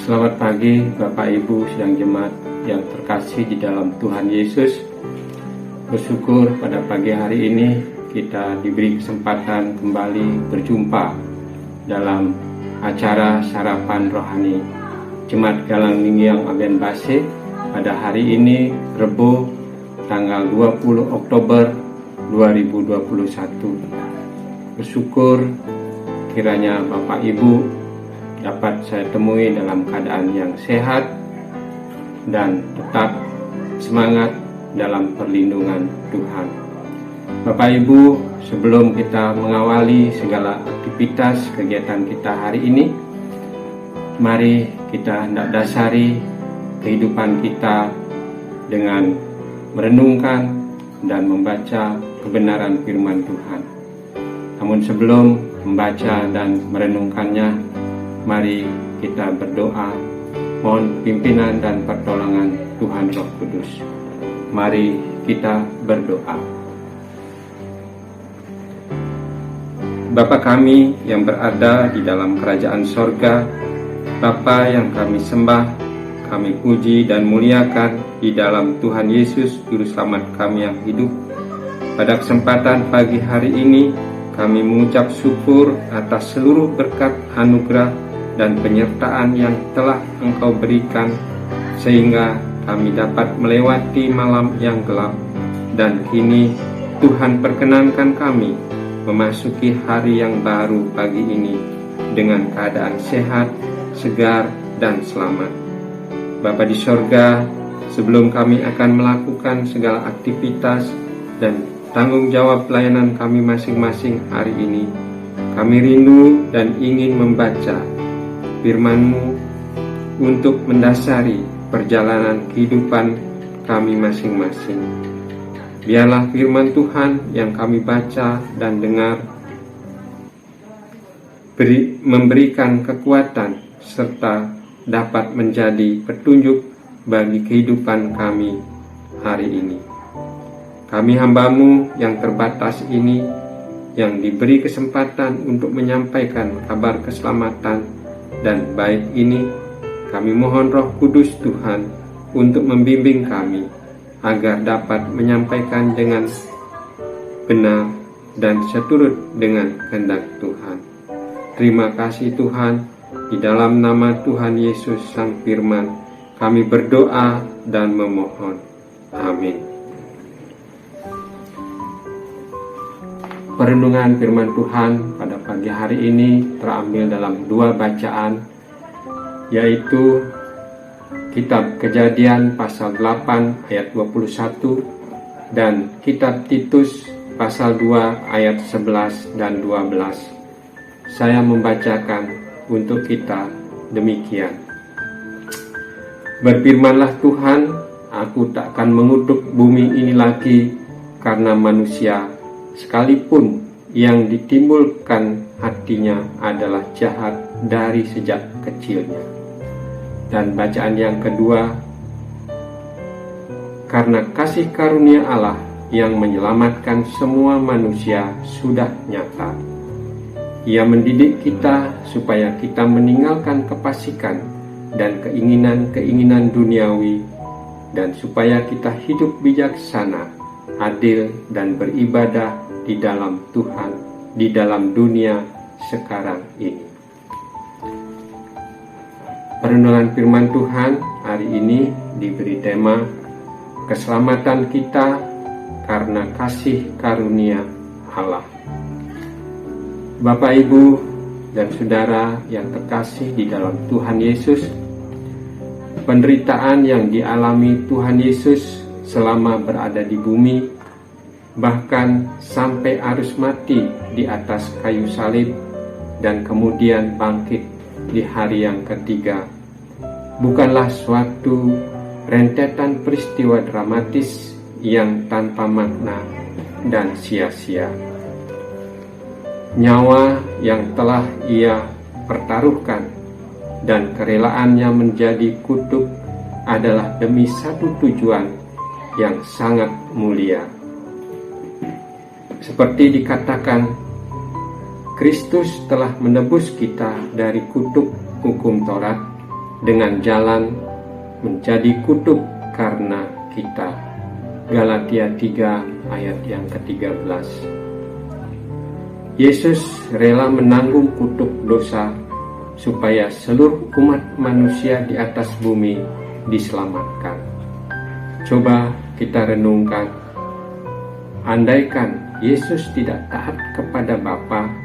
Selamat pagi Bapak Ibu sidang jemaat yang terkasih di dalam Tuhan Yesus. Bersyukur pada pagi hari ini kita diberi kesempatan kembali berjumpa dalam acara sarapan rohani Jemaat Galang Ningiang Aben Base pada hari ini Rebo tanggal 20 Oktober 2021. Bersyukur kiranya Bapak Ibu dapat saya temui dalam keadaan yang sehat dan tetap semangat dalam perlindungan Tuhan. Bapak Ibu, sebelum kita mengawali segala aktivitas kegiatan kita hari ini, mari kita hendak dasari kehidupan kita dengan merenungkan dan membaca kebenaran firman Tuhan. Namun sebelum membaca dan merenungkannya, mari kita berdoa, mohon pimpinan dan pertolongan Tuhan Roh Kudus. Mari kita berdoa. Bapa kami yang berada di dalam kerajaan sorga, Bapa yang kami sembah, kami puji dan muliakan di dalam Tuhan Yesus, Juru Selamat kami yang hidup. Pada kesempatan pagi hari ini, kami mengucap syukur atas seluruh berkat anugerah dan penyertaan yang telah Engkau berikan, sehingga kami dapat melewati malam yang gelap, dan kini Tuhan perkenankan kami memasuki hari yang baru pagi ini dengan keadaan sehat, segar, dan selamat. Bapa di sorga, sebelum kami akan melakukan segala aktivitas dan tanggung jawab pelayanan kami masing-masing hari ini, kami rindu dan ingin membaca firman-Mu untuk mendasari perjalanan kehidupan kami masing-masing. Biarlah firman Tuhan yang kami baca dan dengar memberikan kekuatan serta dapat menjadi petunjuk bagi kehidupan kami hari ini. Kami hamba-Mu yang terbatas ini, yang diberi kesempatan untuk menyampaikan kabar keselamatan dan baik ini, kami mohon Roh Kudus Tuhan untuk membimbing kami agar dapat menyampaikan dengan benar dan seturut dengan kehendak Tuhan. Terima kasih Tuhan, di dalam nama Tuhan Yesus Sang Firman kami berdoa dan memohon. Amin. Perenungan firman Tuhan pada pagi hari ini terambil dalam dua bacaan, yaitu Kitab Kejadian pasal 8 ayat 21 dan Kitab Titus pasal 2 ayat 11 dan 12. Saya membacakan untuk kita demikian. Berfirmanlah Tuhan, aku takkan mengutuk bumi ini lagi karena manusia, sekalipun yang ditimbulkan hatinya adalah jahat dari sejak kecilnya. Dan bacaan yang kedua, karena kasih karunia Allah yang menyelamatkan semua manusia sudah nyata. Ia mendidik kita supaya kita meninggalkan kefasikan dan keinginan-keinginan duniawi, dan supaya kita hidup bijaksana, adil, dan beribadah di dalam Tuhan, di dalam dunia sekarang ini. Perenungan firman Tuhan hari ini diberi tema keselamatan kita karena kasih karunia Allah. Bapak, Ibu, dan Saudara yang terkasih di dalam Tuhan Yesus, penderitaan yang dialami Tuhan Yesus selama berada di bumi, bahkan sampai harus mati di atas kayu salib dan kemudian bangkit di hari yang ketiga, bukanlah suatu rentetan peristiwa dramatis yang tanpa makna dan sia-sia. Nyawa yang telah ia pertaruhkan dan kerelaannya menjadi kutuk adalah demi satu tujuan yang sangat mulia. Seperti dikatakan Kristus telah menebus kita dari kutuk hukum Taurat dengan jalan menjadi kutuk karena kita. Galatia 3 ayat yang ke-13. Yesus rela menanggung kutuk dosa supaya seluruh umat manusia di atas bumi diselamatkan. Coba kita renungkan, andaikan Yesus tidak taat kepada Bapa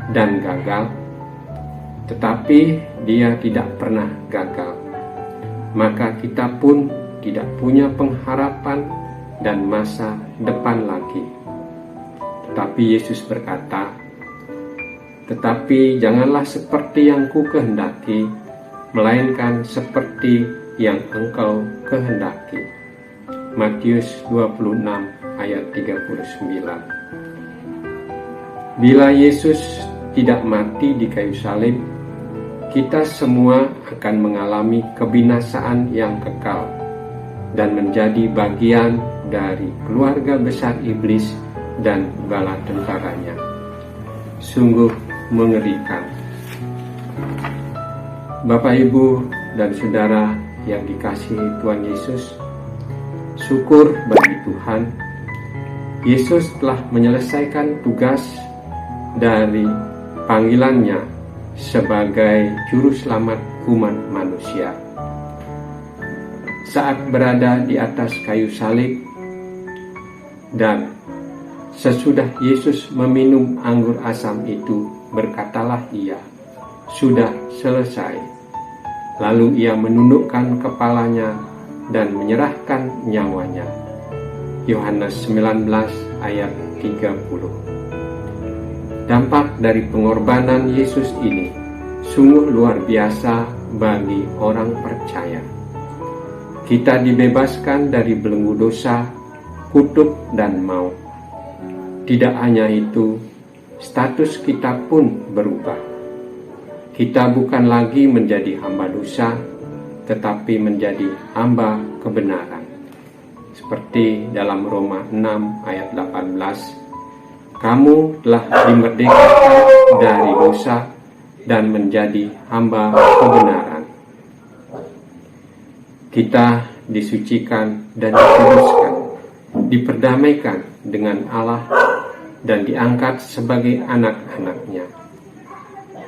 dan gagal, tetapi Dia tidak pernah gagal, maka kita pun tidak punya pengharapan dan masa depan lagi. Tetapi Yesus berkata, "Tetapi janganlah seperti yang ku kehendaki, melainkan seperti yang engkau kehendaki." Matius 26 ayat 39. Bila Yesus tidak mati di kayu salib, kita semua akan mengalami kebinasaan yang kekal dan menjadi bagian dari keluarga besar iblis dan bala tentaranya. Sungguh mengerikan. Bapak, Ibu, dan Saudara yang dikasihi Tuhan Yesus, syukur bagi Tuhan, Yesus telah menyelesaikan tugas dari panggilannya sebagai juru selamat umat manusia. Saat berada di atas kayu salib dan sesudah Yesus meminum anggur asam itu, berkatalah Ia, "Sudah selesai." Lalu Ia menundukkan kepalanya dan menyerahkan nyawanya. Yohanes 19 ayat 30. Dampak dari pengorbanan Yesus ini sungguh luar biasa bagi orang percaya. Kita dibebaskan dari belenggu dosa, kutuk, dan maut. Tidak hanya itu, status kita pun berubah. Kita bukan lagi menjadi hamba dosa, tetapi menjadi hamba kebenaran. Seperti dalam Roma 6 ayat 18, kamu telah dimerdekakan dari dosa dan menjadi hamba kebenaran. Kita disucikan dan dikuduskan, diperdamaikan dengan Allah dan diangkat sebagai anak-anak-Nya.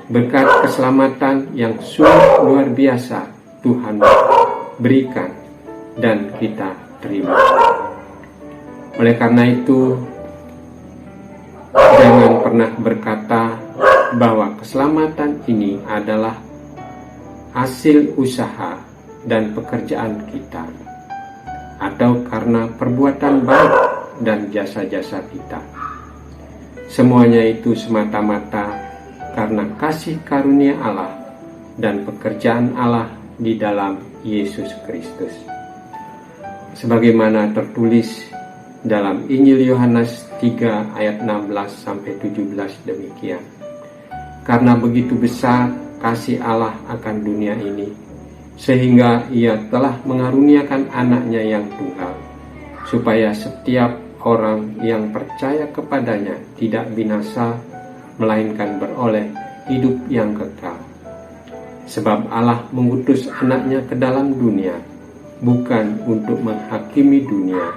Berkat keselamatan yang sungguh luar biasa Tuhan berikan dan kita terima. Oleh karena itu, jangan pernah berkata bahwa keselamatan ini adalah hasil usaha dan pekerjaan kita, atau karena perbuatan baik dan jasa-jasa kita. Semuanya itu semata-mata karena kasih karunia Allah dan pekerjaan Allah di dalam Yesus Kristus. Sebagaimana tertulis dalam Injil Yohanes 3 ayat 16-17 demikian. Karena begitu besar kasih Allah akan dunia ini, sehingga Ia telah mengaruniakan anaknya yang tunggal, supaya setiap orang yang percaya kepadanya tidak binasa, melainkan beroleh hidup yang kekal. Sebab Allah mengutus anaknya ke dalam dunia, bukan untuk menghakimi dunia,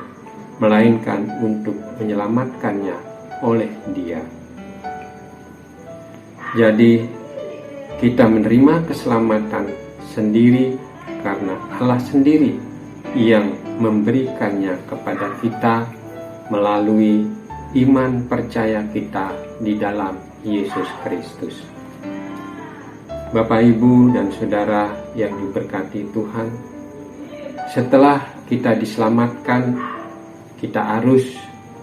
melainkan untuk menyelamatkannya oleh Dia. Jadi, kita menerima keselamatan sendiri karena Allah sendiri yang memberikannya kepada kita melalui iman percaya kita di dalam Yesus Kristus. Bapak, Ibu, dan Saudara yang diberkati Tuhan, setelah kita diselamatkan, kita harus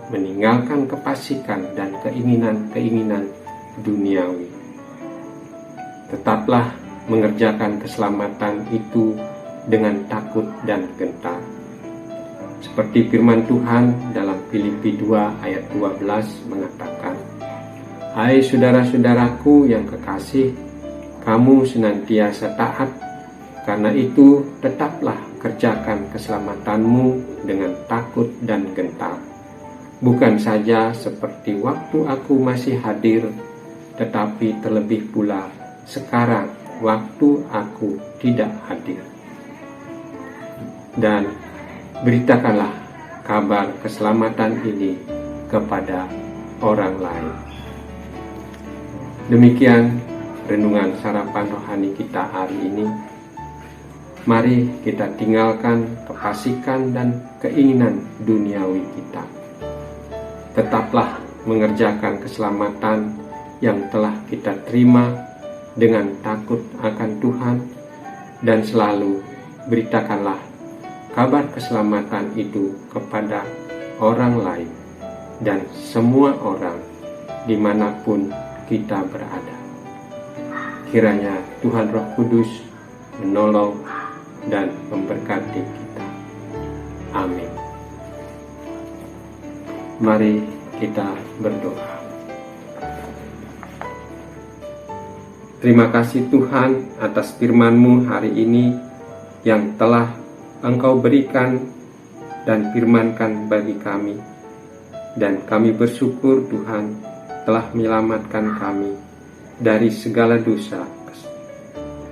meninggalkan kefasikan dan keinginan-keinginan duniawi. Tetaplah mengerjakan keselamatan itu dengan takut dan gentar. Seperti firman Tuhan dalam Filipi 2 ayat 12 mengatakan, "Hai saudara-saudaraku yang kekasih, kamu senantiasa taat, karena itu tetaplah kerjakan keselamatanmu dengan takut dan gentar. Bukan saja seperti waktu aku masih hadir, tetapi terlebih pula sekarang waktu aku tidak hadir. Dan beritakanlah kabar keselamatan ini kepada orang lain. Demikian renungan sarapan rohani kita hari ini. Mari kita tinggalkan kefasikan dan keinginan duniawi kita. Tetaplah mengerjakan keselamatan yang telah kita terima dengan takut akan Tuhan, dan selalu beritakanlah kabar keselamatan itu kepada orang lain dan semua orang dimanapun kita berada. Kiranya Tuhan Roh Kudus menolong dan memberkati kita. Amin. Mari kita berdoa. Terima kasih Tuhan atas firman-Mu hari ini yang telah Engkau berikan dan firmankan bagi kami. Dan kami bersyukur Tuhan telah menyelamatkan kami dari segala dosa.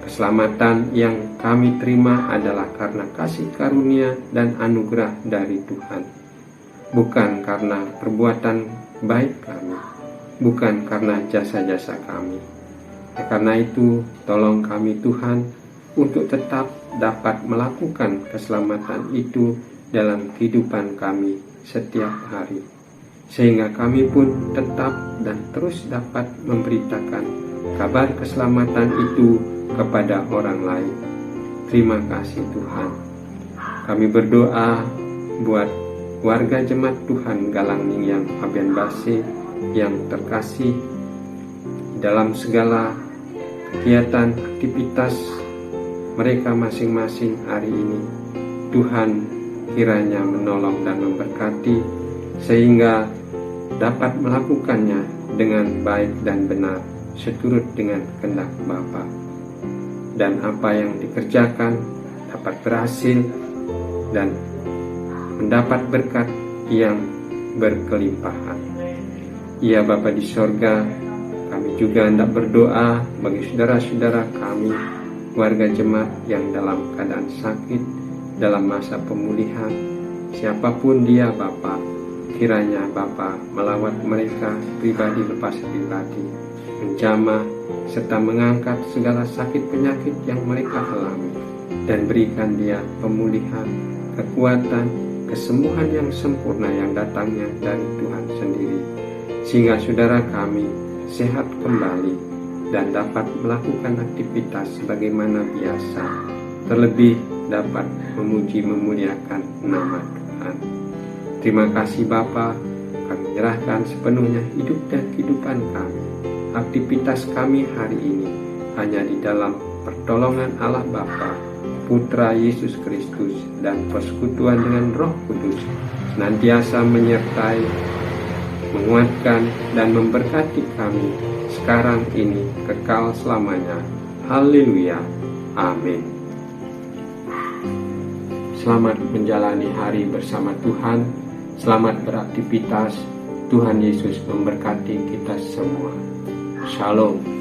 Keselamatan yang kami terima adalah karena kasih karunia dan anugerah dari Tuhan, bukan karena perbuatan baik kami, bukan karena jasa-jasa kami. Karena itu, tolong kami Tuhan untuk tetap dapat melakukan keselamatan itu dalam kehidupan kami setiap hari, sehingga kami pun tetap dan terus dapat memberitakan kabar keselamatan itu kepada orang lain. Terima kasih Tuhan. Kami berdoa buat warga jemaat Tuhan Galangning yang Fabian Base yang terkasih dalam segala kegiatan aktivitas mereka masing-masing hari ini. Tuhan kiranya menolong dan memberkati sehingga dapat melakukannya dengan baik dan benar seturut dengan kehendak Bapa, dan apa yang dikerjakan dapat berhasil dan mendapat berkat yang berkelimpahan. Ya Bapa di sorga, kami juga hendak berdoa bagi saudara-saudara kami, warga jemaat yang dalam keadaan sakit, dalam masa pemulihan. Siapapun dia Bapa, kiranya Bapa melawat mereka pribadi lepas pribadi, menjamah serta mengangkat segala sakit penyakit yang mereka alami, dan berikan dia pemulihan, kekuatan, kesembuhan yang sempurna yang datangnya dari Tuhan sendiri, sehingga saudara kami sehat kembali dan dapat melakukan aktivitas sebagaimana biasa, terlebih dapat memuji memuliakan nama Tuhan. Terima kasih Bapa, kami menyerahkan sepenuhnya hidup dan kehidupan kami, aktivitas kami hari ini hanya di dalam pertolongan Allah Bapa, Putra Yesus Kristus, dan persekutuan dengan Roh Kudus senantiasa menyertai, menguatkan, dan memberkati kami sekarang ini kekal selamanya. Haleluya. Amin. Selamat menjalani hari bersama Tuhan. Selamat beraktivitas. Tuhan Yesus memberkati kita semua. Shalom.